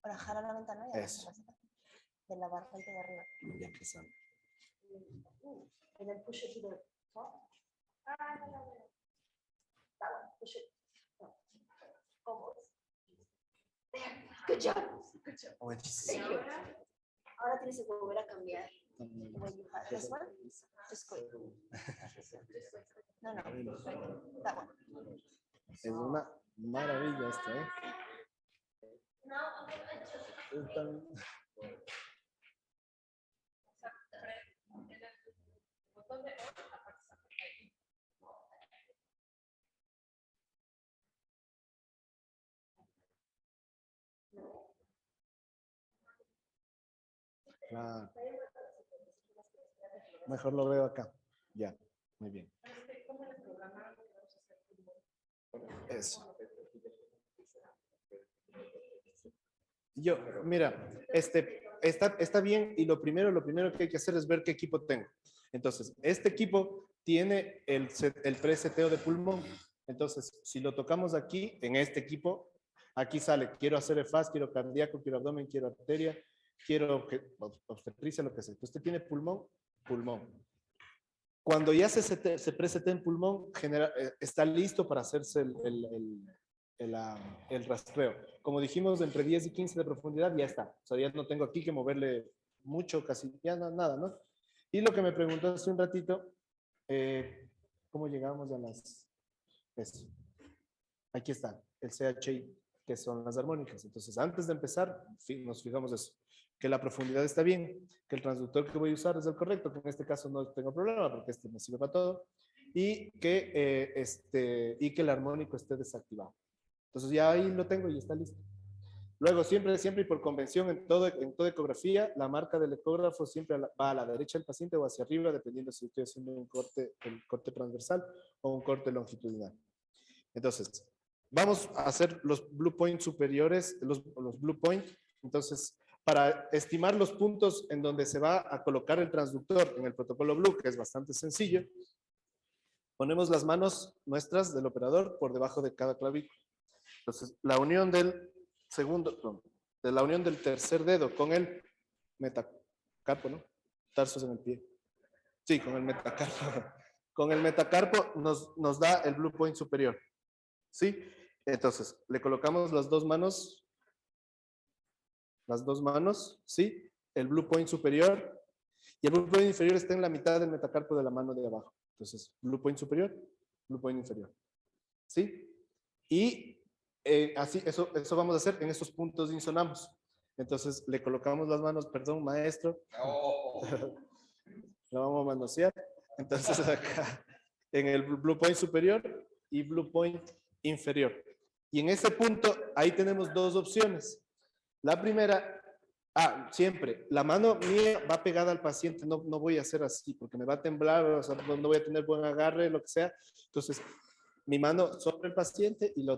Para jalar la ventana y Eso. de la parte de arriba. Ya empezamos. And then push it to the top. No. That one, push it. No. Almost. There. Good job. Good job. Buenísimo. Thank you. Ahora tienes que volver a cambiar. When you have this one, just click. No. That one. Es una maravilla esto, ¿eh? Claro. Mejor lo veo acá. Ya, muy bien. Eso. Yo, mira, está bien y lo primero que hay que hacer es ver qué equipo tengo. Entonces, este equipo tiene el preseteo de pulmón. Entonces, si lo tocamos aquí, en este equipo, aquí sale, quiero hacer EFAS, quiero cardíaco, quiero abdomen, quiero arteria, quiero obstetricia, lo que sea. Usted tiene pulmón. Cuando ya se presetea en pulmón, está listo para hacerse el rastreo. Como dijimos, entre 10 y 15 de profundidad ya está. O sea, ya no tengo aquí que moverle mucho, casi ya nada, ¿no? Y lo que me preguntó hace un ratito, ¿cómo llegamos a las... Eso. Aquí está, el CHI, que son las armónicas. Entonces, antes de empezar, nos fijamos eso, que la profundidad está bien, que el transductor que voy a usar es el correcto, que en este caso no tengo problema porque este me sirve para todo, y que el armónico esté desactivado. Entonces ya ahí lo tengo y está listo. Luego, siempre y por convención, en toda ecografía, la marca del ecógrafo siempre va a la derecha del paciente o hacia arriba, dependiendo si estoy haciendo un corte transversal o un corte longitudinal. Entonces, vamos a hacer los blue point superiores, los blue point. Entonces, para estimar los puntos en donde se va a colocar el transductor en el protocolo blue, que es bastante sencillo, ponemos las manos nuestras del operador por debajo de cada clavícula. Entonces, la unión del tercer dedo con el metacarpo, ¿no? Tarsos en el pie. Sí, con el metacarpo. Con el metacarpo nos da el blue point superior. ¿Sí? Entonces, le colocamos las dos manos, ¿sí? El blue point superior. Y el blue point inferior está en la mitad del metacarpo de la mano de abajo. Entonces, blue point superior, blue point inferior. ¿Sí? Y así, eso vamos a hacer en esos puntos de insonambos. Entonces, le colocamos las manos, perdón, maestro. Lo vamos a manosear. Entonces, acá, en el blue point superior y blue point inferior. Y en ese punto, ahí tenemos dos opciones. La primera, siempre, la mano mía va pegada al paciente, no voy a hacer así, porque me va a temblar, o sea, no voy a tener buen agarre, lo que sea. Entonces, mi mano sobre el paciente y le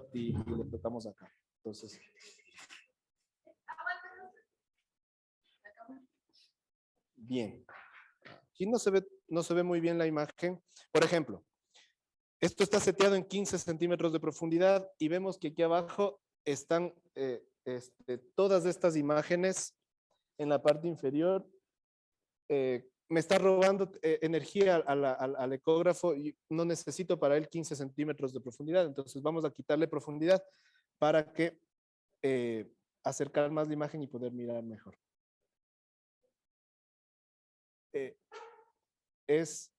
tocamos acá. Entonces. Bien. Aquí no se ve muy bien la imagen. Por ejemplo, esto está seteado en 15 centímetros de profundidad y vemos que aquí abajo están todas estas imágenes en la parte inferior. Me está robando energía al ecógrafo y no necesito para él 15 centímetros de profundidad. Entonces vamos a quitarle profundidad para que acercar más la imagen y poder mirar mejor. Es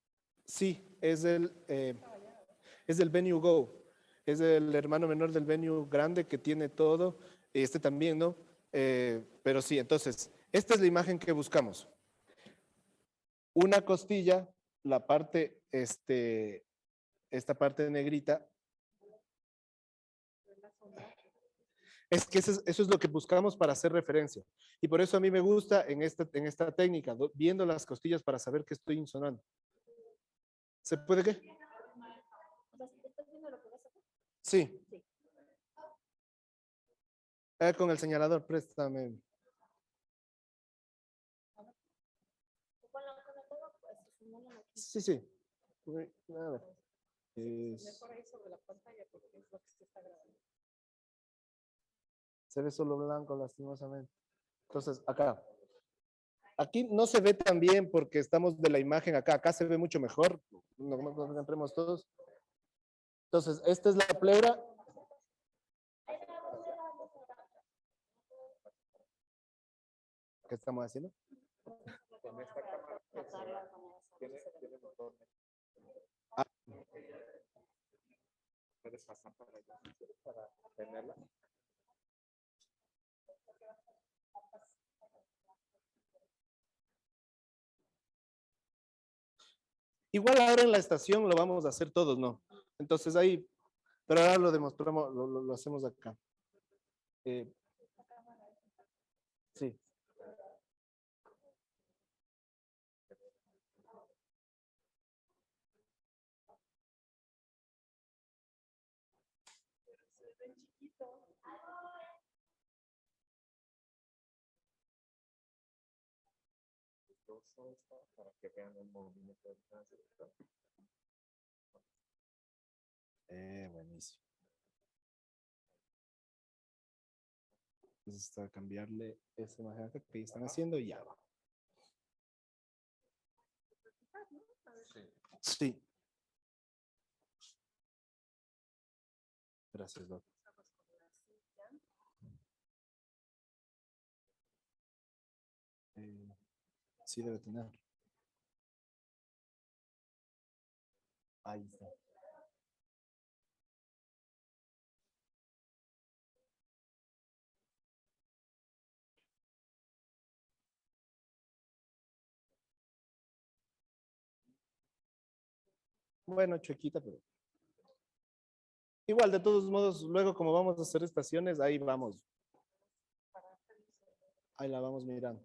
del Venue Go. Es el hermano menor del Venue grande que tiene todo. Este también, ¿no? Pero sí, entonces, esta es la imagen que buscamos. Una costilla, la parte, esta parte negrita. Es que eso es lo que buscamos para hacer referencia. Y por eso a mí me gusta en esta técnica, viendo las costillas para saber que estoy insonando. ¿Se puede qué? Sí. Con el señalador, préstame. Sí. A ver. Mejor ahí sobre la pantalla porque es lo que se está grabando. Se ve solo blanco, lastimosamente. Entonces, acá. Aquí no se ve tan bien porque estamos de la imagen acá. Acá se ve mucho mejor. Nos concentremos todos. Entonces, esta es la pleura. ¿Qué estamos haciendo? Con esta cámara tiene motor. Ah, puedes pasar para allá para tenerla. Igual ahora en la estación lo vamos a hacer todos, ¿no? Entonces ahí, pero ahora lo demostramos, lo hacemos acá. Sí. Para que vean el movimiento del tránsito. Buenísimo. Entonces está cambiarle esa imagen acá que están haciendo y ya va. Sí. Gracias, Doc. Sí debe tener. Ahí está. Bueno, chuequita, pero igual, de todos modos, luego como vamos a hacer estaciones, ahí vamos. Ahí la vamos mirando.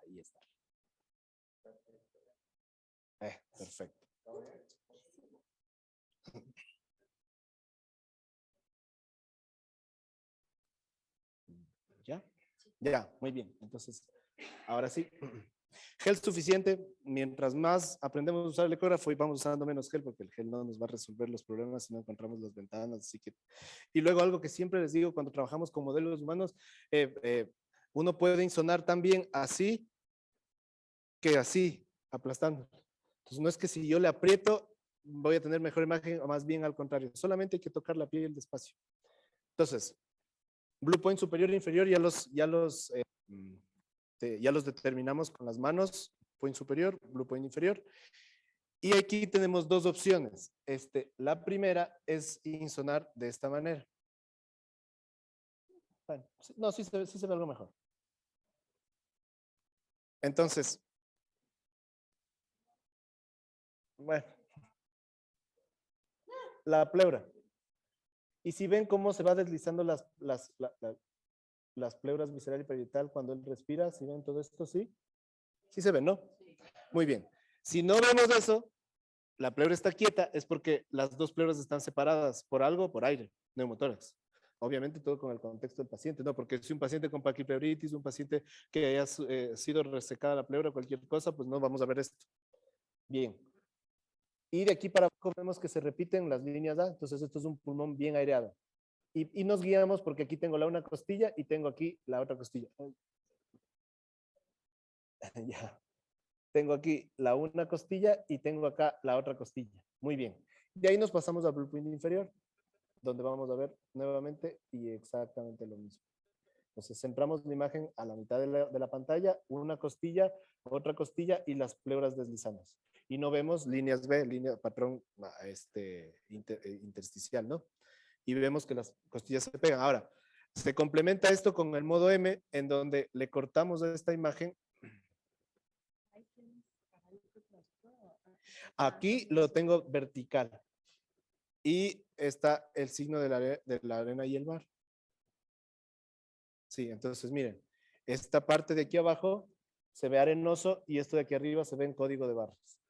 Ahí está. Perfecto. ¿Ya? Ya, muy bien. Entonces, ahora sí. Gel suficiente. Mientras más aprendemos a usar el ecógrafo y vamos usando menos gel, porque el gel no nos va a resolver los problemas si no encontramos las ventanas. Así que... Y luego algo que siempre les digo cuando trabajamos con modelos humanos, uno puede insonar también así que así, aplastando. Entonces no es que si yo le aprieto voy a tener mejor imagen, o más bien al contrario, solamente hay que tocar la piel despacio. Entonces, blue point superior e inferior ya los determinamos con las manos, point superior, blue point inferior. Y aquí tenemos dos opciones. La primera es insonar de esta manera. Bueno, no, sí se ve algo mejor. Entonces, bueno, la pleura. Y si ven cómo se va deslizando las pleuras visceral y parietal cuando él respira, si ven todo esto, ¿sí? Sí se ve, ¿no? Muy bien. Si no vemos eso, la pleura está quieta, es porque las dos pleuras están separadas por algo, por aire, neumotórax. Obviamente todo con el contexto del paciente, ¿no? Porque si un paciente con paquipleuritis, un paciente que haya sido resecada la pleura, cualquier cosa, pues no vamos a ver esto. Bien. Y de aquí para abajo vemos que se repiten las líneas A, entonces esto es un pulmón bien aireado. Y nos guiamos porque aquí tengo la una costilla y tengo aquí la otra costilla. Ya. Tengo aquí la una costilla y tengo acá la otra costilla. Muy bien. De ahí nos pasamos al blueprint inferior, donde vamos a ver nuevamente y exactamente lo mismo. Entonces centramos la imagen a la mitad de la pantalla, una costilla, otra costilla y las pleuras deslizándose. Y no vemos líneas B, línea patrón intersticial, ¿no? Y vemos que las costillas se pegan. Ahora, Se complementa esto con el modo M, en donde le cortamos a esta imagen. Aquí lo tengo vertical. Y está el signo de la arena y el mar. Sí, entonces miren, esta parte de aquí abajo se ve arenoso y esto de aquí arriba se ve en código de barras.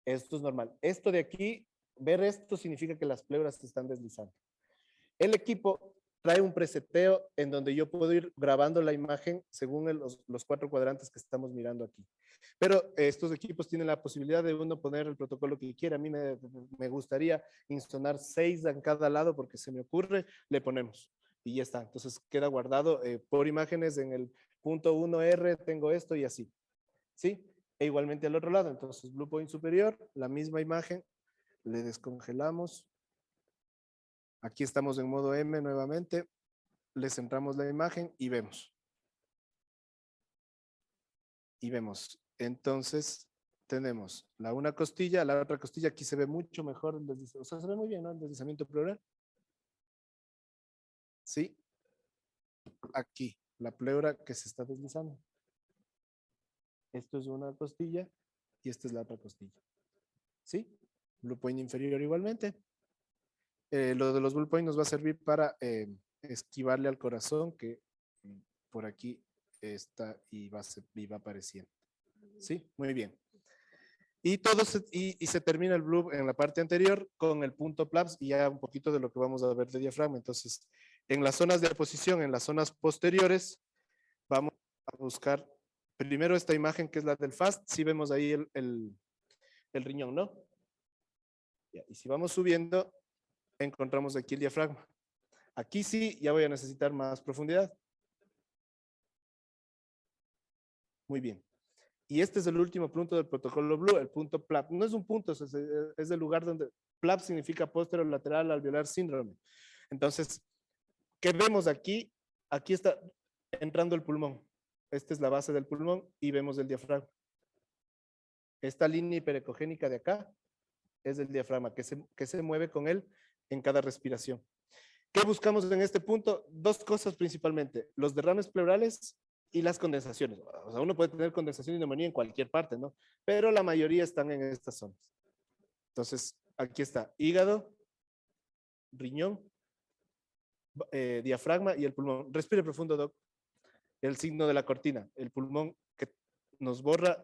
Esto es normal. Esto de aquí, ver esto significa que las pleuras se están deslizando. El equipo trae un preseteo en donde yo puedo ir grabando la imagen según los 4 cuadrantes que estamos mirando aquí. Pero estos equipos tienen la posibilidad de uno poner el protocolo que quiera. A mí me gustaría instalar 6 en cada lado porque se me ocurre, le ponemos y ya está. Entonces queda guardado por imágenes en el punto 1R, tengo esto y así. ¿Sí? E igualmente al otro lado. Entonces, Blue Point superior, la misma imagen, le descongelamos. Aquí estamos en modo M nuevamente. Le centramos la imagen y vemos. Y vemos. Entonces, tenemos una costilla, la otra costilla aquí se ve mucho mejor. O sea, se ve muy bien, ¿no? El deslizamiento pleural. Sí. Aquí, la pleura que se está deslizando. Esto es una costilla y esta es la otra costilla. ¿Sí? Blue point inferior igualmente. Lo de los blue point nos va a servir para esquivarle al corazón que por aquí está y va apareciendo. ¿Sí? Muy bien. Y se termina el blue en la parte anterior con el punto PLAPS y ya un poquito de lo que vamos a ver de diafragma. Entonces, en las zonas de posición, en las zonas posteriores, vamos a buscar primero esta imagen que es la del FAST. Sí vemos ahí el riñón, ¿no? Ya, y si vamos subiendo, encontramos aquí el diafragma. Aquí sí, ya voy a necesitar más profundidad. Muy bien. Y este es el último punto del protocolo Blue, el punto PLAP. No es un punto, es el lugar donde PLAP significa posterolateral alveolar síndrome. Entonces, ¿qué vemos aquí? Aquí está entrando el pulmón. Esta es la base del pulmón y vemos el diafragma. Esta línea hiperecogénica de acá es el diafragma que se mueve con él en cada respiración. ¿Qué buscamos en este punto? 2 cosas principalmente, los derrames pleurales y las condensaciones. O sea, uno puede tener condensación y neumonía en cualquier parte, ¿no? Pero la mayoría están en estas zonas. Entonces, aquí está hígado, riñón, diafragma y el pulmón. Respire profundo, Doc. El signo de la cortina, el pulmón que nos borra,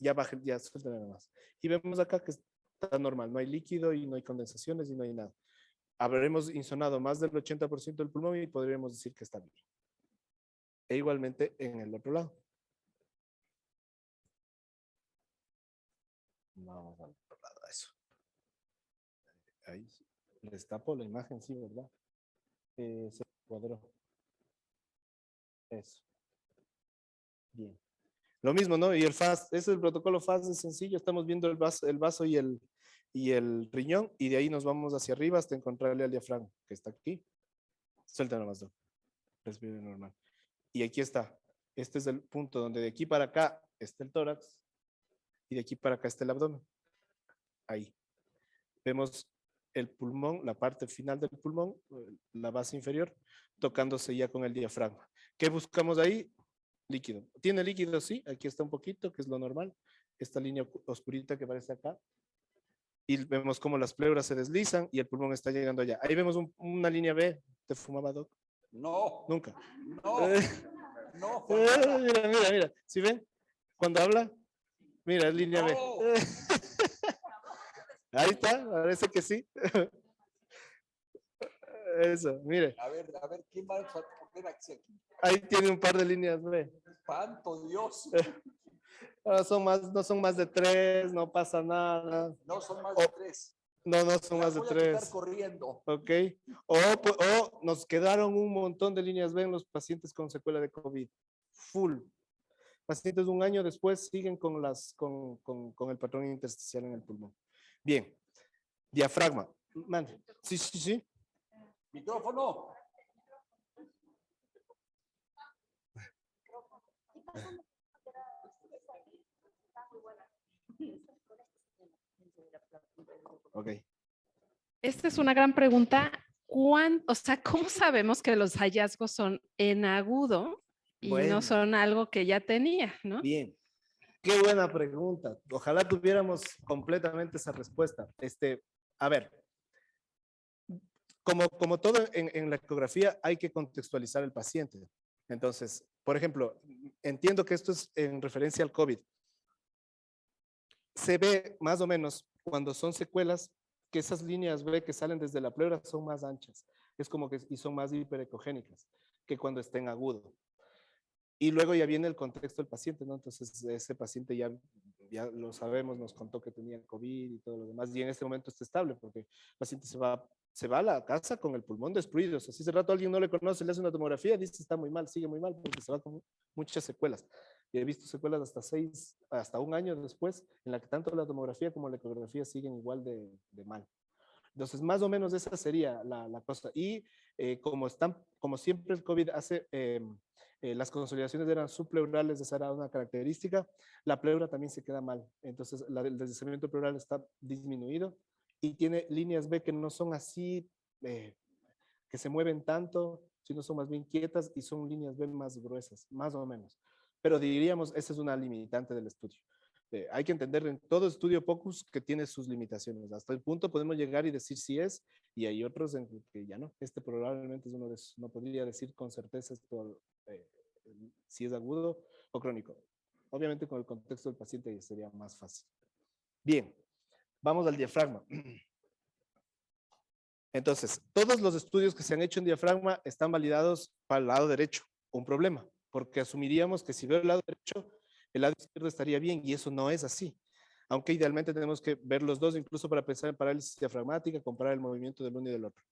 ya baja, ya suelta nada más. Y vemos acá que está normal, no hay líquido y no hay condensaciones y no hay nada. Habremos insonado más del 80% del pulmón y podríamos decir que está bien. E igualmente en el otro lado. Vamos al otro lado a eso. Ahí les tapo la imagen, sí, ¿verdad? Se cuadró. Eso. Bien. Lo mismo, ¿no? Y el FAST, ese es el protocolo FAST, es sencillo. Estamos viendo el vaso y el riñón, y de ahí nos vamos hacia arriba hasta encontrarle al diafragma, que está aquí. Suelta nomás, dos. Respire normal. Y aquí está. Este es el punto donde de aquí para acá está el tórax y de aquí para acá está el abdomen. Ahí. Vemos el pulmón, la parte final del pulmón, la base inferior, tocándose ya con el diafragma. ¿Qué buscamos ahí? Líquido. ¿Tiene líquido? Sí, aquí está un poquito, que es lo normal. Esta línea oscurita que aparece acá. Y vemos cómo las pleuras se deslizan y el pulmón está llegando allá. Ahí vemos una línea B. ¿Te fumaba, Doc? No. Nunca. No. No. Mira. ¿Sí ven? Cuando habla, mira, es línea B. Ahí está, parece que sí. Eso, mire. A ver, ¿quién va a poner aquí? Ahí tiene un par de líneas B. ¡Santo Dios! No son más de 3, no pasa nada. No son más de 3. No son más de 3. Voy a corriendo. Ok. O nos quedaron un montón de líneas B en los pacientes con secuela de COVID. Full. Pacientes de un año después siguen con el patrón intersticial en el pulmón. Bien. Diafragma. Mande. Sí. Micrófono. Ok. Esta es una gran pregunta. O sea, ¿cómo sabemos que los hallazgos son en agudo y Bueno. no son algo que ya tenía, ¿no? Bien. Qué buena pregunta. Ojalá tuviéramos completamente esa respuesta. A ver, como todo en la ecografía, hay que contextualizar al paciente. Entonces, por ejemplo, entiendo que esto es en referencia al COVID. Se ve más o menos cuando son secuelas que esas líneas B que salen desde la pleura son más anchas. Es como que y son más hiperecogénicas que cuando está en agudo. Y luego ya viene el contexto del paciente, ¿no? Entonces ese paciente ya lo sabemos, nos contó que tenía COVID y todo lo demás, y en este momento está estable porque el paciente se va a la casa con el pulmón destruido. O sea, si hace rato alguien no le conoce, le hace una tomografía, dice está muy mal, sigue muy mal porque se va con muchas secuelas. Y he visto secuelas hasta un año después, en la que tanto la tomografía como la ecografía siguen igual de mal. Entonces, más o menos esa sería la cosa. Y como siempre el COVID hace, las consolidaciones eran subpleurales, esa era una característica, la pleura también se queda mal. Entonces, el deslizamiento pleural está disminuido y tiene líneas B que no son así, que se mueven tanto, sino son más bien quietas y son líneas B más gruesas, más o menos. Pero diríamos, esa es una limitante del estudio. Hay que entender en todo estudio POCUS que tiene sus limitaciones. Hasta el punto podemos llegar y decir si es, y hay otros en que ya no. Este probablemente es uno de esos. No podría decir con certeza esto, si es agudo o crónico. Obviamente con el contexto del paciente sería más fácil. Bien, vamos al diafragma. Entonces, todos los estudios que se han hecho en diafragma están validados para el lado derecho. Un problema, porque asumiríamos que si veo el lado derecho, el lado izquierdo estaría bien, y eso no es así. Aunque idealmente tenemos que ver los dos, incluso para pensar en parálisis diafragmática, comparar el movimiento del uno y del otro.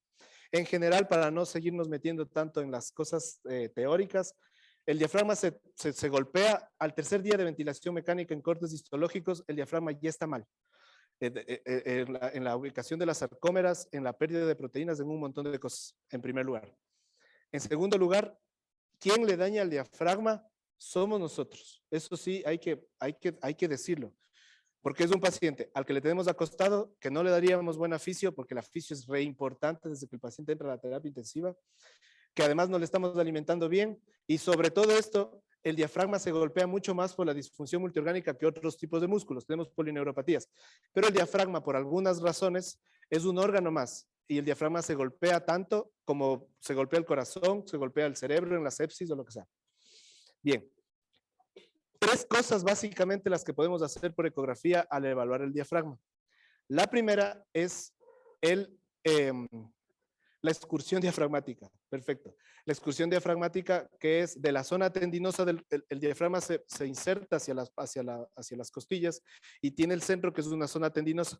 En general, para no seguirnos metiendo tanto en las cosas teóricas, el diafragma se golpea al tercer día de ventilación mecánica en cortes histológicos, el diafragma ya está mal. En la ubicación de las sarcómeras, en la pérdida de proteínas, en un montón de cosas, en primer lugar. En segundo lugar, ¿quién le daña al diafragma? Somos nosotros. Eso sí, hay que decirlo. Porque es un paciente al que le tenemos acostado, que no le daríamos buen aficio, porque el aficio es re importante desde que el paciente entra a la terapia intensiva, que además no le estamos alimentando bien, y sobre todo esto, el diafragma se golpea mucho más por la disfunción multiorgánica que otros tipos de músculos. Tenemos polineuropatías, pero el diafragma, por algunas razones, es un órgano más, y el diafragma se golpea tanto como se golpea el corazón, se golpea el cerebro en la sepsis o lo que sea. Bien. Tres cosas básicamente las que podemos hacer por ecografía al evaluar el diafragma. La primera es la excursión diafragmática. Perfecto. La excursión diafragmática, que es de la zona tendinosa el diafragma se inserta hacia las costillas y tiene el centro, que es una zona tendinosa.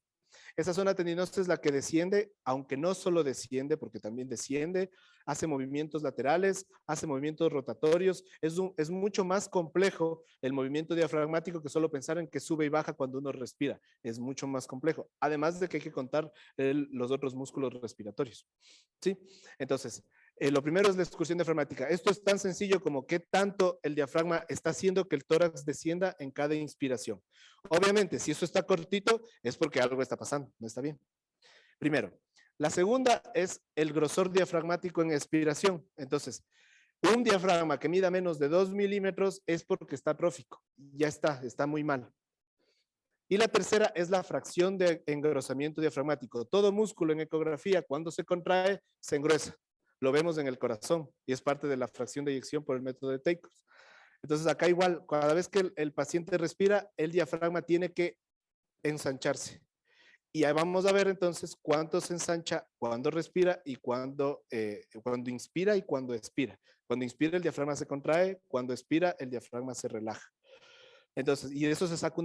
Esa zona tendinosa es la que desciende, aunque no solo desciende, porque también desciende, hace movimientos laterales, hace movimientos rotatorios. Es mucho más complejo el movimiento diafragmático que solo pensar en que sube y baja cuando uno respira. Es mucho más complejo. Además de que hay que contar los otros músculos respiratorios. ¿Sí? Entonces, lo primero es la excursión diafragmática. Esto es tan sencillo como qué tanto el diafragma está haciendo que el tórax descienda en cada inspiración. Obviamente, si eso está cortito, es porque algo está pasando, no está bien. Primero. La segunda es el grosor diafragmático en expiración. Entonces, un diafragma que mida menos de 2 milímetros es porque está atrófico. Ya está muy mal. Y la tercera es la fracción de engrosamiento diafragmático. Todo músculo en ecografía, cuando se contrae, se engruesa. Lo vemos en el corazón y es parte de la fracción de eyección por el método de Teikos. Entonces acá igual, cada vez que el paciente respira, el diafragma tiene que ensancharse. Y ahí vamos a ver entonces cuánto se ensancha cuando respira y cuando inspira y cuando expira. Cuando inspira el diafragma se contrae, cuando expira el diafragma se relaja. Entonces, y de eso se saca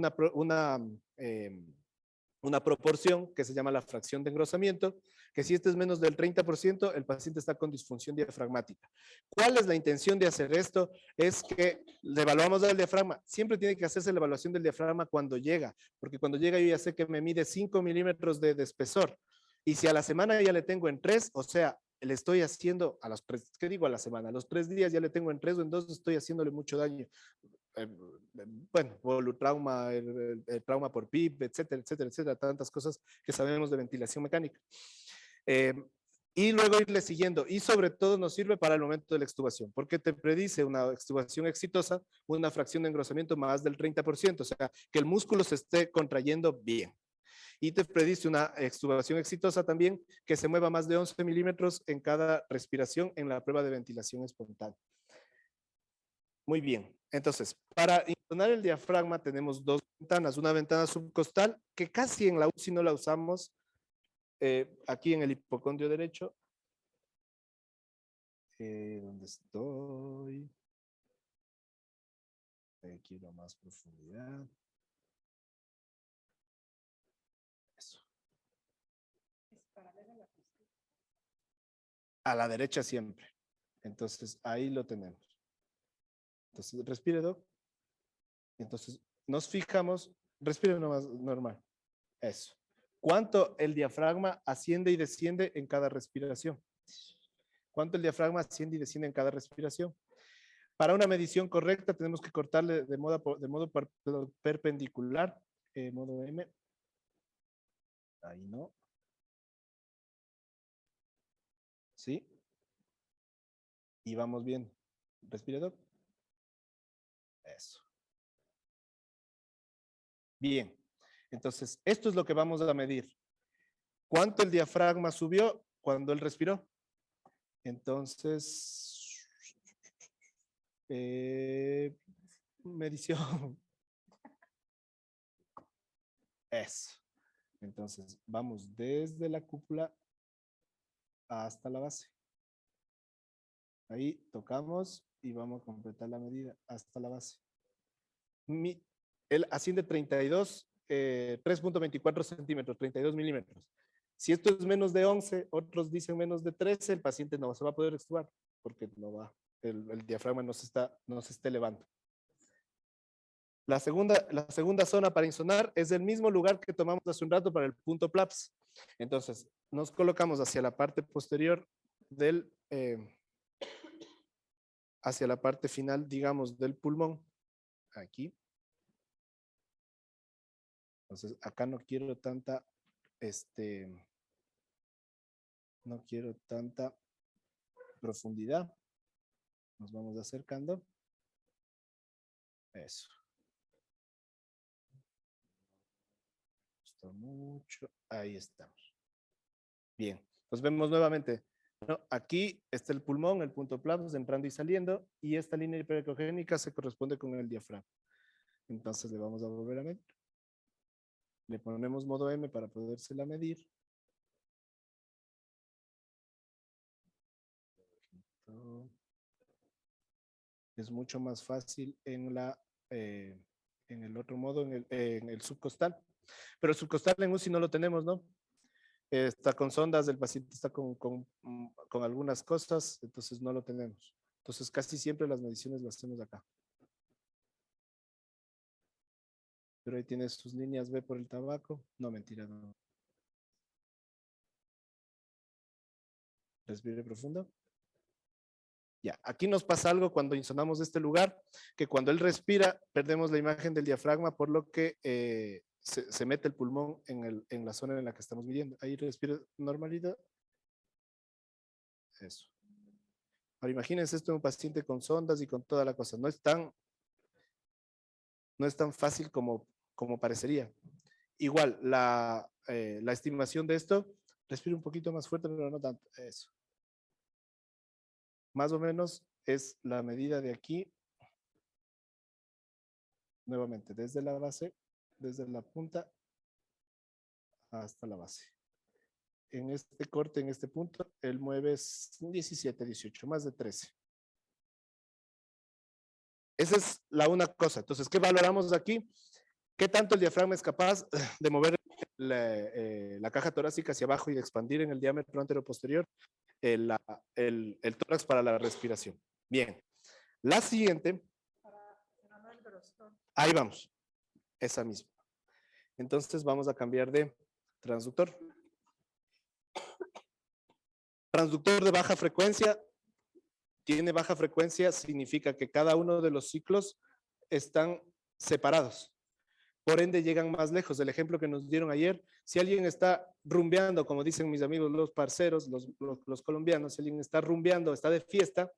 una proporción que se llama la fracción de engrosamiento, que si este es menos del 30%, el paciente está con disfunción diafragmática. ¿Cuál es la intención de hacer esto? Es que le evaluamos al diafragma. Siempre tiene que hacerse la evaluación del diafragma cuando llega, porque cuando llega yo ya sé que me mide 5 milímetros de espesor. Y si a la semana ya le tengo en 3, o sea, le estoy haciendo a los 3, ¿qué digo a la semana? A los 3 días ya le tengo en 3 o en 2, estoy haciéndole mucho daño. Bueno, volutrauma, el trauma por PIP, etcétera, etcétera, etcétera, tantas cosas que sabemos de ventilación mecánica. Y luego irle siguiendo. Y sobre todo nos sirve para el momento de la extubación, porque te predice una extubación exitosa, una fracción de engrosamiento más del 30%, o sea, que el músculo se esté contrayendo bien. Y te predice una extubación exitosa también, que se mueva más de 11 milímetros en cada respiración en la prueba de ventilación espontánea. Muy bien. Entonces, para intonar el diafragma tenemos dos ventanas. Una ventana subcostal, que casi en la UCI no la usamos, aquí en el hipocondrio derecho. ¿Dónde estoy? Quiero más profundidad. Eso. A la derecha siempre. Entonces, ahí lo tenemos. Entonces, respire, Doc. Entonces, nos fijamos, respire nomás normal. Eso. ¿Cuánto el diafragma asciende y desciende en cada respiración? ¿Cuánto el diafragma asciende y desciende en cada respiración? Para una medición correcta tenemos que cortarle de modo perpendicular, modo M. Ahí no. ¿Sí? Y vamos bien. Respire, Doc. Eso. Bien. Entonces, esto es lo que vamos a medir. ¿Cuánto el diafragma subió cuando él respiró? Entonces, medición. Eso. Entonces, vamos desde la cúpula hasta la base. Ahí tocamos y vamos a completar la medida hasta la base. Él asciende 3.24 centímetros, 32 milímetros. Si esto es menos de 11, otros dicen menos de 13, el paciente no se va a poder extubar porque no va, el diafragma no se está elevando. La segunda zona para insonar es el mismo lugar que tomamos hace un rato para el punto PLAPS. Entonces, nos colocamos hacia la parte posterior hacia la parte final, digamos, del pulmón. Aquí. Entonces, acá no quiero tanta, no quiero tanta profundidad. Nos vamos acercando. Eso. Me gusta mucho. Ahí estamos. Bien. Nos vemos nuevamente. Bueno, aquí está el pulmón, el punto PLAPS, entrando y saliendo, y esta línea hiperecogénica se corresponde con el diafragma. Entonces le vamos a volver a medir. Le ponemos modo M para podérsela medir. Es mucho más fácil en el otro modo, en el subcostal. Pero el subcostal en UCI no lo tenemos, ¿no? Está con sondas, el paciente está con algunas cosas, entonces no lo tenemos. Entonces casi siempre las mediciones las hacemos acá. Pero ahí tienes tus líneas B por el tabaco. No, mentira, no. Respire profundo. Ya, aquí nos pasa algo cuando insonamos este lugar, que cuando él respira, perdemos la imagen del diafragma, por lo que se mete el pulmón en la zona en la que estamos midiendo. Ahí respira normalidad. Eso. Ahora imagínense esto en un paciente con sondas y con toda la cosa. No es tan fácil como parecería. Igual, la estimación de esto, respira un poquito más fuerte, pero no tanto. Eso. Más o menos es la medida de aquí. Nuevamente, desde la base, desde la punta hasta la base. En este corte, en este punto, él mueve 17, 18, más de 13. Esa es una cosa. Entonces, ¿qué valoramos aquí? ¿Qué tanto el diafragma es capaz de mover la caja torácica hacia abajo y de expandir en el diámetro anteroposterior el tórax para la respiración? Bien. La siguiente. Ahí vamos. Esa misma. Entonces, vamos a cambiar de transductor. Transductor de baja frecuencia. Tiene baja frecuencia, significa que cada uno de los ciclos están separados. por ende llegan más lejos. El ejemplo que nos dieron ayer, si alguien está rumbeando, como dicen mis amigos los parceros, los colombianos, si alguien está rumbeando, está de fiesta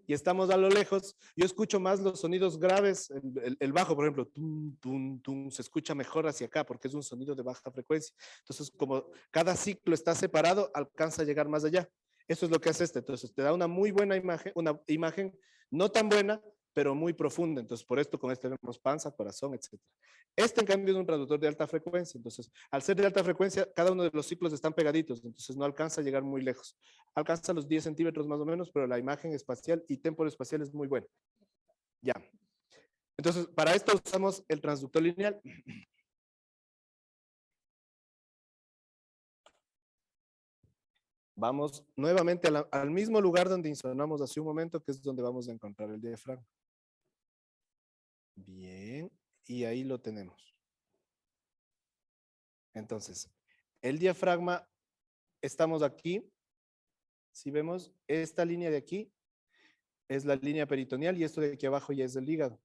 y estamos a lo lejos, yo escucho más los sonidos graves, el bajo, por ejemplo, tum, tum, tum, se escucha mejor hacia acá porque es un sonido de baja frecuencia. Entonces, como cada ciclo está separado, alcanza a llegar más allá. Eso es lo que hace este. Entonces, te da una muy buena imagen, una imagen no tan buena, pero muy profunda. Entonces, por esto con este vemos panza, corazón, etc. Este, en cambio, es un traductor de alta frecuencia. Entonces, al ser de alta frecuencia, cada uno de los ciclos están pegaditos. Entonces, no alcanza a llegar muy lejos. Alcanza los 10 centímetros más o menos, pero la imagen espacial y temporal espacial es muy buena. Ya. Entonces, para esto usamos el transductor lineal. Vamos nuevamente al mismo lugar donde insonamos hace un momento, que es donde vamos a encontrar el diafragma. Bien, y ahí lo tenemos. Entonces, el diafragma, estamos aquí. Si vemos, esta línea de aquí es la línea peritoneal y esto de aquí abajo ya es el hígado.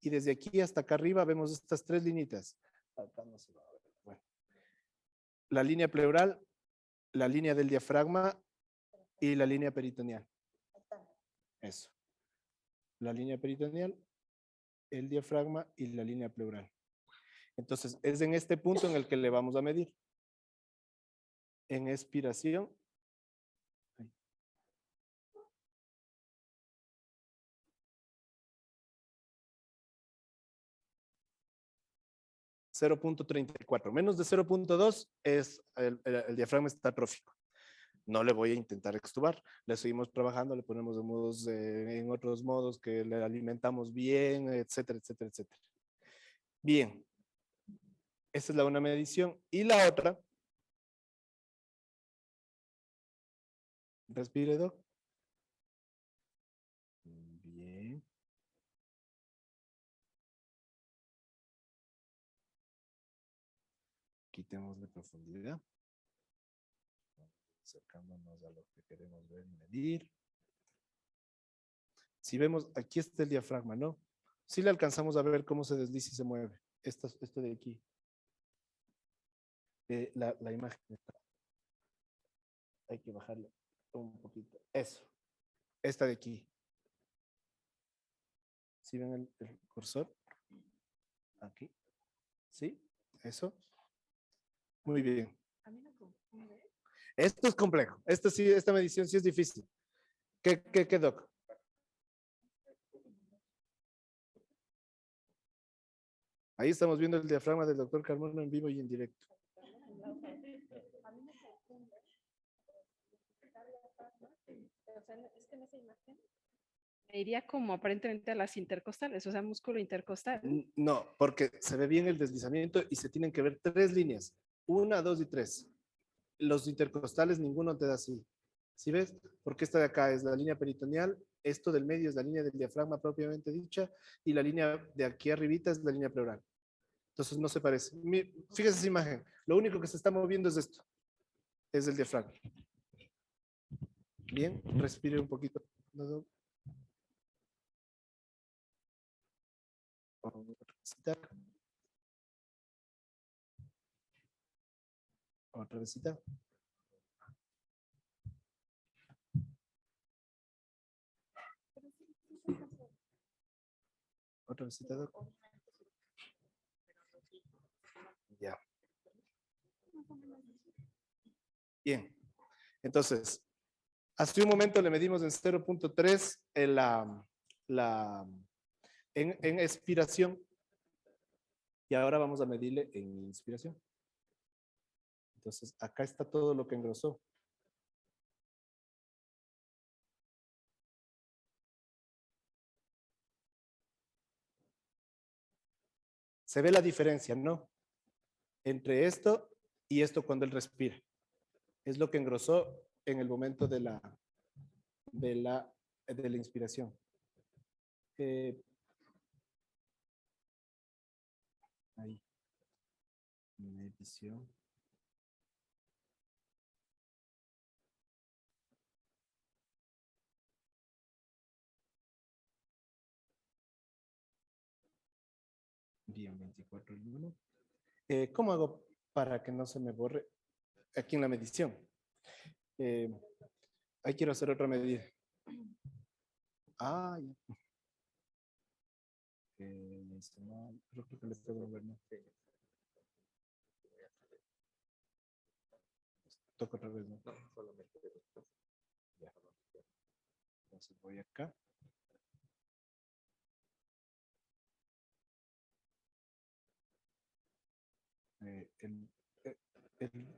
Y desde aquí hasta acá arriba vemos estas tres linitas. Acá no se va a ver. Bueno. La línea pleural, la línea del diafragma y la línea peritoneal. Eso. La línea peritoneal, el diafragma y la línea pleural. Entonces, es en este punto en el que le vamos a medir. En expiración. 0.34. Menos de 0.2 es el diafragma está atrófico. No le voy a intentar extubar. Le seguimos trabajando, le ponemos en otros modos que le alimentamos bien, etcétera, etcétera, etcétera. Bien. Esa es la una medición. Y la otra. Respire, Doc. Bien. Quitemos la profundidad. Acercándonos a lo que queremos ver y medir. Si vemos, aquí está el diafragma, ¿no? Sí le alcanzamos a ver cómo se desliza y se mueve. Esto de aquí. La imagen está. Hay que bajarle un poquito. Eso. Esta de aquí. ¿Sí ven el cursor? Aquí. ¿Sí? Eso. Muy bien. Esto es complejo. Esta medición sí es difícil. ¿Qué, Doc? Ahí estamos viendo el diafragma del doctor Carmona en vivo y en directo. Me iría como aparentemente a las intercostales, o sea, músculo intercostal. No, porque se ve bien el deslizamiento y se tienen que ver tres líneas. 1, 2 y 3. Los intercostales ninguno te da así. ¿Sí ves? Porque esta de acá es la línea peritoneal, esto del medio es la línea del diafragma propiamente dicha y la línea de aquí arribita es la línea pleural. Entonces no se parece. Fíjese esa imagen. Lo único que se está moviendo es esto. Es el diafragma. Bien, respire un poquito. Otra vez. Otra vez. Ya. Bien. Entonces, hace un momento le medimos en 0.3 en expiración y ahora vamos a medirle en inspiración. Entonces, acá está todo lo que engrosó. Se ve la diferencia, ¿no? Entre esto y esto cuando él respira. Es lo que engrosó en el momento de la inspiración. Ahí. Medición. Bien, 24 el 1. ¿Cómo hago para que no se me borre aquí en la medición? Ahí quiero hacer otra medida. Ah, ya. Está mal, pero creo que le puedo mover, ¿no? Toco otra vez, ¿no? No, solamente. Ya. Entonces voy acá.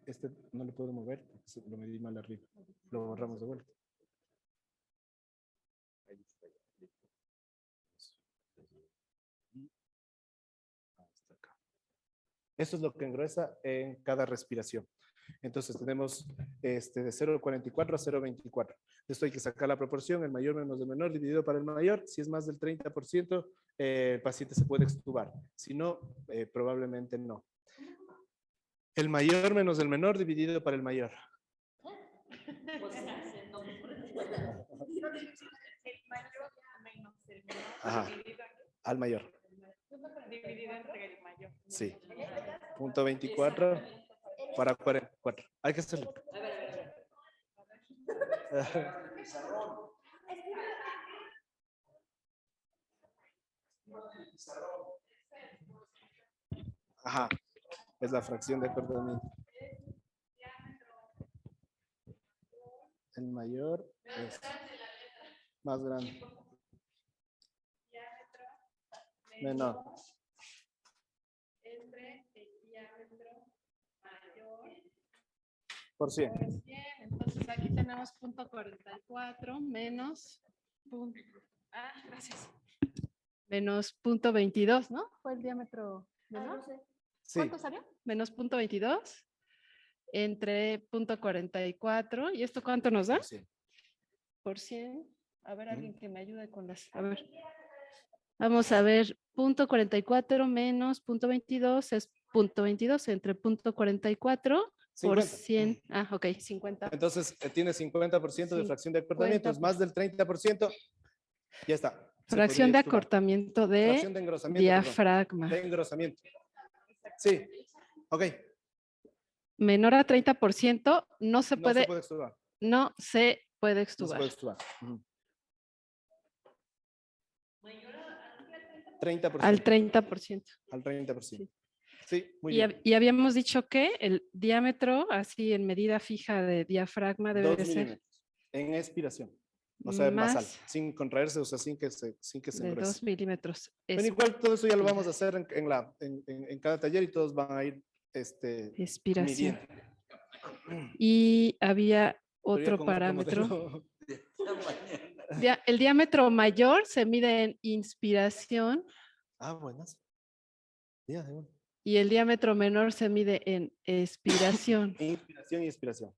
Este no lo puedo mover, porque lo medí mal arriba. Lo borramos de vuelta. Ahí está. Y hasta acá. Eso es lo que engruesa en cada respiración. Entonces tenemos de 0,44 a 0,24. Esto hay que sacar la proporción, el mayor menos el menor dividido para el mayor. Si es más del 30%, el paciente se puede extubar. Si no, probablemente no. El mayor menos el menor dividido para el mayor. Ajá, al mayor. Dividido entre el mayor. Sí. Punto 24 para 44. Hay que hacerlo. Ajá, es la fracción de acortamiento. El mayor es más grande. Menor. Entre el diámetro mayor Por 100. por 100. Entonces aquí tenemos punto 44 menos punto, gracias. Menos punto 22, ¿no? Fue el diámetro menor. Sí. ¿Cuánto salió? Menos punto 22 entre punto 44. ¿Y esto cuánto nos da? Por 100. Por 100. A ver, alguien que me ayude con las. A ver. Vamos a ver, punto 44 menos punto 22 es punto 22 entre punto 44 por 50. 100. Ah, ok, 50. Entonces tiene 50% de fracción de acortamiento, es más del 30%. Ya está. Se Fracción podría de extubar. acortamiento de Fracción de engrosamiento. perdón. diafragma. De engrosamiento. Sí. Ok. Menor a 30% no se No puede, se puede extubar. no se puede No se extubar. puede extubar. 30%. Al 30%. Al 30%. Sí. Sí, muy Y, bien. y habíamos dicho que el diámetro, así en medida fija de diafragma, debe 2 de ser milímetros. En expiración. O sea, en basal. más Sin contraerse, o sea, sin que se de engruese. 2 milímetros. Bueno, igual todo eso ya lo vamos a hacer en cada taller y todos van a ir Expiración. midiendo. Y había Pero ya otro con parámetro. modelo. El diámetro mayor se mide en inspiración Ah, buenas. Ya, de bueno. y el diámetro menor se mide en expiración. Inspiración y expiración.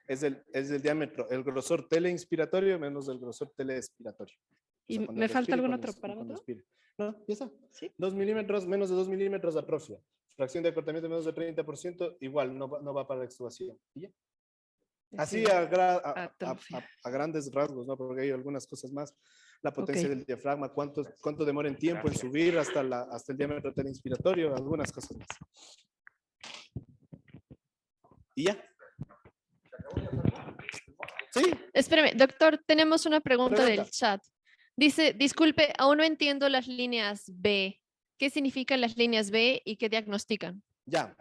Es el diámetro, el grosor teleinspiratorio menos el grosor teleexpiratorio. O ¿Y sea, cuando me falta respire y algún cuando otro parámetro? expire. No, ya está. Sí. 2 milímetros, menos de 2 milímetros atrofia. Fracción de acortamiento menos de 30%, igual no va para la extubación. ¿Y ya? Así Sí, a grandes rasgos, ¿no? Porque hay algunas cosas más. La potencia Ok. del diafragma, cuánto demora en tiempo en subir hasta el diámetro teleinspiratorio, algunas cosas más. ¿Y ya? Sí, Espérame, doctor, tenemos una pregunta Pregunta. del chat. Dice, disculpe, aún no entiendo las líneas B. ¿Qué significan las líneas B y qué diagnostican? ya.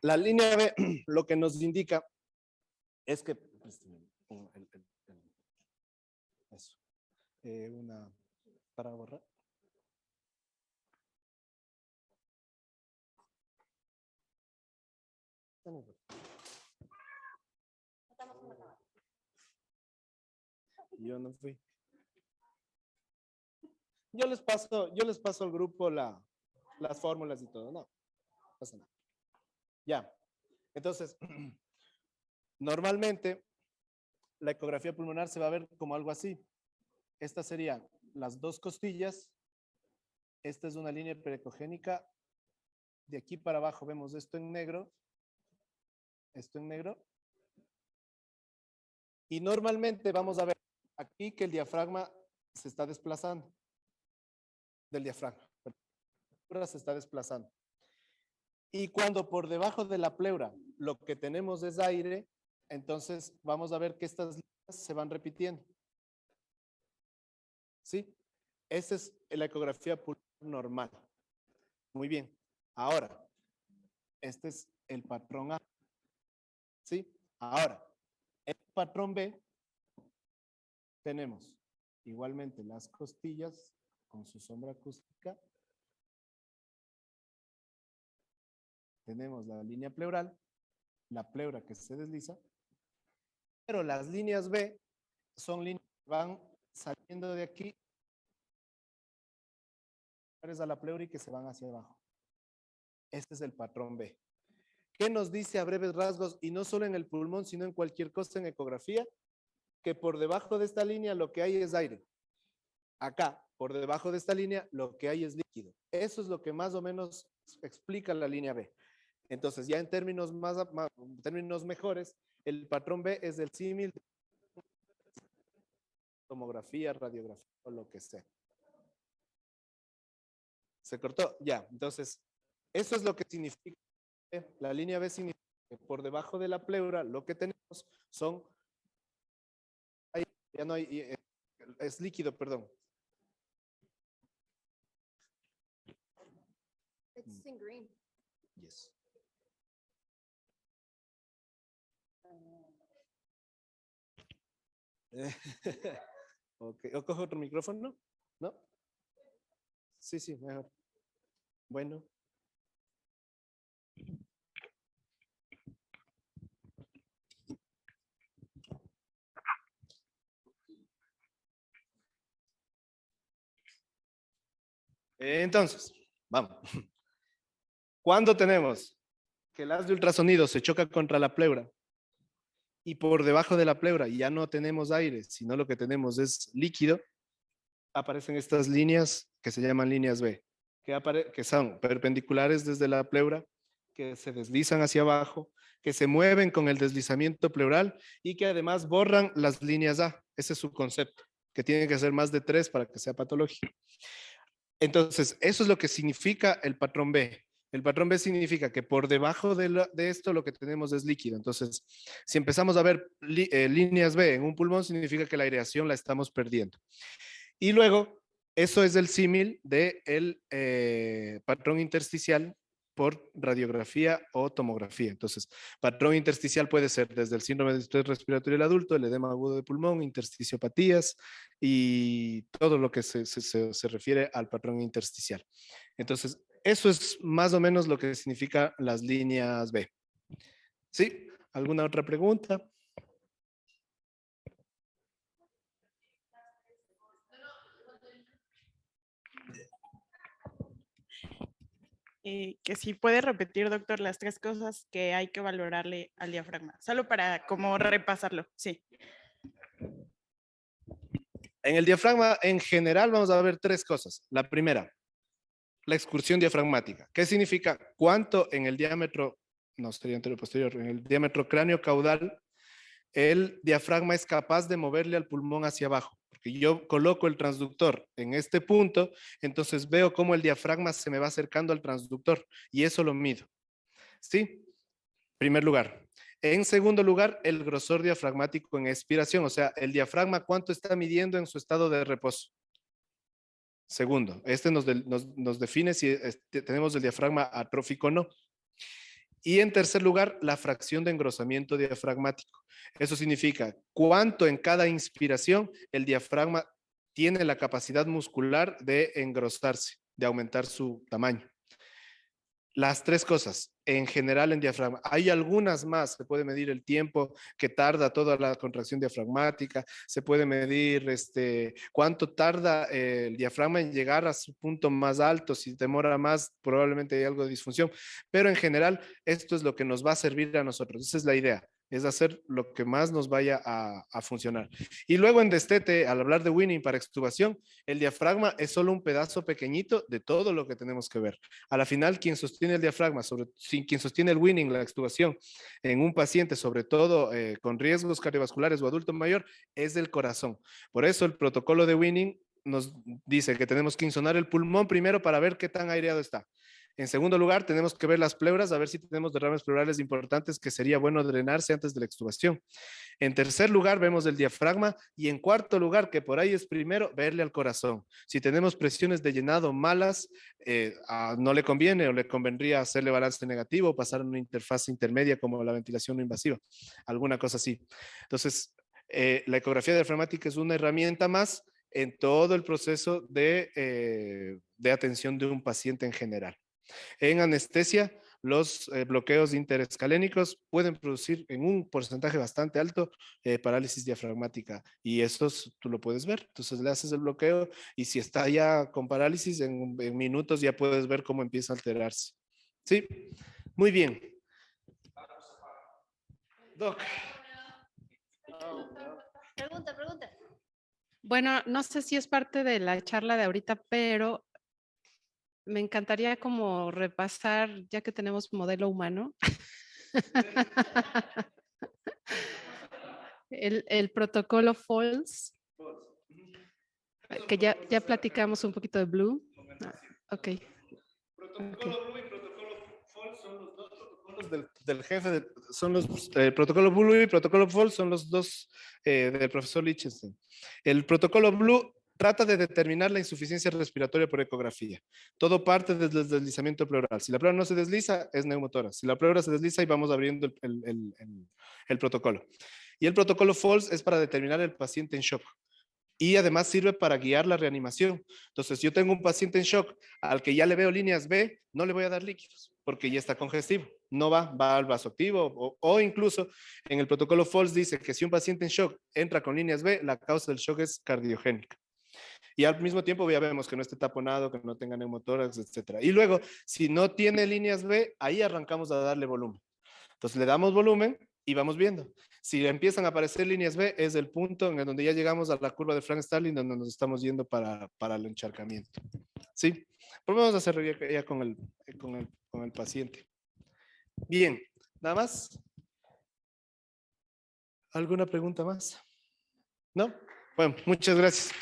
La línea B lo que nos indica es que eso, una para borrar. Yo no fui. Yo les paso al grupo las fórmulas y todo, no pasa nada. Ya. Entonces, normalmente la ecografía pulmonar se va a ver como algo así. Estas serían las dos costillas. Esta es una línea perecogénica. De aquí para abajo vemos esto en negro. Esto en negro. Y normalmente vamos a ver aquí que el diafragma se está desplazando del diafragma. pleura se está desplazando. Y cuando por debajo de la pleura lo que tenemos es aire, entonces vamos a ver que estas líneas se van repitiendo. ¿Sí? Esa es la ecografía pulmonar normal. Muy bien. Ahora, este es el patrón A. ¿Sí? Ahora, el patrón B, tenemos igualmente las costillas con su sombra acústica. Tenemos la línea pleural, la pleura que se desliza, pero las líneas B son líneas que van saliendo de aquí a la pleura y que se van hacia abajo. Este es el patrón B. ¿Qué nos dice a breves rasgos? Y no solo en el pulmón, sino en cualquier cosa en ecografía, que por debajo de esta línea lo que hay es aire. Acá, por debajo de esta línea, lo que hay es líquido. Eso es lo que más o menos explica la línea B. Entonces, ya en términos términos mejores, el patrón B es el símil de tomografía, radiografía o lo que sea. ¿Se cortó? Ya, entonces, eso es lo que significa. La línea B significa que por debajo de la pleura lo que tenemos son, ya no hay, es líquido, perdón. It's in green. Yes. Ok, ¿o cojo otro micrófono? ¿No? Sí, sí, mejor. Bueno. Entonces, vamos. ¿Cuándo tenemos que el haz de ultrasonido se choca contra la pleura y por debajo de la pleura ya no tenemos aire, sino lo que tenemos es líquido? Aparecen estas líneas que se llaman líneas B, que son perpendiculares desde la pleura, que se deslizan hacia abajo, que se mueven con el deslizamiento pleural y que además borran las líneas A. Ese es su concepto, que tiene que ser más de 3 para que sea patológico. Entonces, eso es lo que significa el patrón B. El patrón B significa que por debajo de esto lo que tenemos es líquido. Entonces, si empezamos a ver líneas B en un pulmón, significa que la aireación la estamos perdiendo. Y luego, eso es el símil del patrón intersticial por radiografía o tomografía. Entonces, patrón intersticial puede ser desde el síndrome de estrés respiratorio del adulto, el edema agudo de pulmón, intersticiopatías y todo lo que se refiere al patrón intersticial. Entonces, eso es más o menos lo que significa las líneas B. ¿Sí? ¿Alguna otra pregunta? Que si puede repetir, doctor, las 3 cosas que hay que valorarle al diafragma, solo para como repasarlo, sí. En el diafragma, en general, vamos a ver 3 cosas. La primera, la excursión diafragmática. ¿Qué significa? ¿Cuánto en el diámetro, no sería anterior posterior, en el diámetro cráneo caudal, el diafragma es capaz de moverle al pulmón hacia abajo? Porque yo coloco el transductor en este punto, entonces veo cómo el diafragma se me va acercando al transductor y eso lo mido. ¿Sí? Primer lugar. En segundo lugar, el grosor diafragmático en expiración, o sea, el diafragma cuánto está midiendo en su estado de reposo. Segundo, este nos define si tenemos el diafragma atrófico o no. Y en tercer lugar, la fracción de engrosamiento diafragmático. Eso significa cuánto en cada inspiración el diafragma tiene la capacidad muscular de engrosarse, de aumentar su tamaño. Las 3 cosas, en general en diafragma. Hay algunas más, se puede medir el tiempo que tarda toda la contracción diafragmática, se puede medir cuánto tarda el diafragma en llegar a su punto más alto, si demora más, probablemente hay algo de disfunción, pero en general esto es lo que nos va a servir a nosotros, esa es la idea. Es hacer lo que más nos vaya a funcionar. Y luego en destete, al hablar de Winning para extubación, el diafragma es solo un pedazo pequeñito de todo lo que tenemos que ver. A la final, quien sostiene el diafragma, quien sostiene el Winning, la extubación, en un paciente, sobre todo con riesgos cardiovasculares o adulto mayor, es el corazón. Por eso el protocolo de Winning nos dice que tenemos que insonar el pulmón primero para ver qué tan aireado está. En segundo lugar, tenemos que ver las pleuras, a ver si tenemos derrames pleurales importantes que sería bueno drenarse antes de la extubación. En tercer lugar, vemos el diafragma y en cuarto lugar, que por ahí es primero, verle al corazón. Si tenemos presiones de llenado malas, no le conviene o le convendría hacerle balance negativo o pasar a una interfase intermedia como la ventilación no invasiva, alguna cosa así. Entonces, la ecografía diafragmática es una herramienta más en todo el proceso de atención de un paciente en general. En anestesia, los bloqueos interescalénicos pueden producir en un porcentaje bastante alto parálisis diafragmática y estos tú lo puedes ver. Entonces le haces el bloqueo y si está ya con parálisis en minutos ya puedes ver cómo empieza a alterarse. Sí, muy bien. Doc. Pregunta. Bueno, no sé si es parte de la charla de ahorita, pero me encantaría como repasar, ya que tenemos modelo humano, el protocolo FALS, que ya platicamos un poquito de Blue. Ok. Protocolo Blue y protocolo FALS son los dos protocolos del jefe, son los protocolo Blue y protocolo FALS son los dos del profesor Lichtenstein. El protocolo Blue trata de determinar la insuficiencia respiratoria por ecografía. Todo parte desde el deslizamiento pleural. Si la pleura no se desliza, es neumotórax. Si la pleura se desliza, y vamos abriendo el protocolo. Y el protocolo FALS es para determinar el paciente en shock. Y además sirve para guiar la reanimación. Entonces, yo tengo un paciente en shock al que ya le veo líneas B, no le voy a dar líquidos porque ya está congestivo. No va al vasoactivo o incluso en el protocolo FALS dice que si un paciente en shock entra con líneas B, la causa del shock es cardiogénica. Y al mismo tiempo ya vemos que no esté taponado, que no tenga neumotórax, etcétera. Y luego, si no tiene líneas B, ahí arrancamos a darle volumen. Entonces le damos volumen y vamos viendo. Si empiezan a aparecer líneas B, es el punto en donde ya llegamos a la curva de Frank-Starling, donde nos estamos yendo para el encharcamiento. ¿Sí? Pues vamos a hacer ya con el paciente. Bien, ¿nada más? ¿Alguna pregunta más? ¿No? Bueno, muchas gracias.